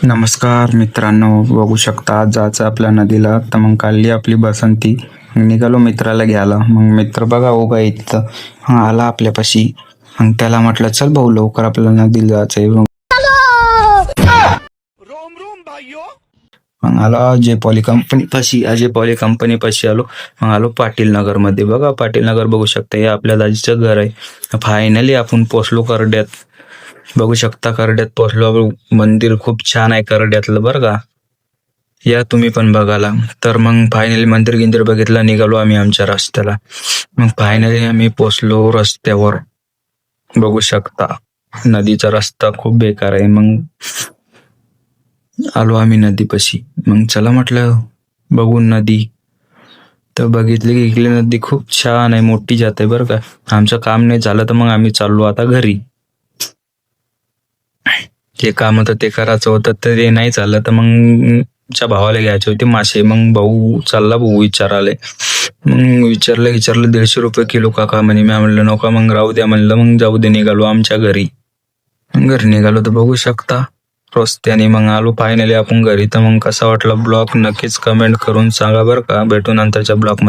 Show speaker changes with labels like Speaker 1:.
Speaker 1: नमस्कार मित्रांनो, बघू शकता आज जायचं आपल्या नदीला. तर मग काढली आपली बसंती, निघालो मित्राला घ्यायला. मग मित्र बघा उभा आहे तिथं. आला आपल्यापाशी. मग त्याला म्हटलं चल भाऊ लवकर आपल्याला नदीला जायचंय. मग आलो अजय पॉली कंपनी पाशी आलो. मग आलो पाटील नगर मध्ये. बघा पाटील नगर बघू शकता, हे आपल्या दाजीचं घर आहे. फायनली आपण पोचलो करड्यात. बघू शकता करड्यात पोचलो. मंदिर खूप छान आहे करड्यातलं बरं का. या तुम्ही पण बघायला. तर मग फायनली मंदिर गिंदिर बघितलं, निघालो आम्ही आमच्या रस्त्याला. मग फायनली आम्ही पोचलो रस्त्यावर. बघू शकता नदीचा रस्ता खूप बेकार आहे. मग आलो आम्ही नदीपाशी. मग चला म्हटलं बघू नदी. तर बघितली की इकडली नदी खूप छान आहे, मोठी जात आहे बरं का. आमचं काम नाही झालं तर मग आम्ही चाललो आता घरी. जे काम होतं ते करायचं होतं, तर ते नाही झालं तर मग च्या भावाला घ्यायचे होते मासे. मग भाऊ चालला भाऊ विचाराले. मग विचारलं 150 रुपये किलो काका म्हणे. मी म्हणलं नका, मग राहू द्या म्हणलं. मग जाऊ दे, निघालो आमच्या घरी. घरी निघालो तर बघू शकता रस्त्याने. मग आलो फायनली आपण घरी. तर मग कसा वाटला ब्लॉग नक्कीच कमेंट करून सांगा बरं का. भेटू नंतरच्या ब्लॉग मध्ये.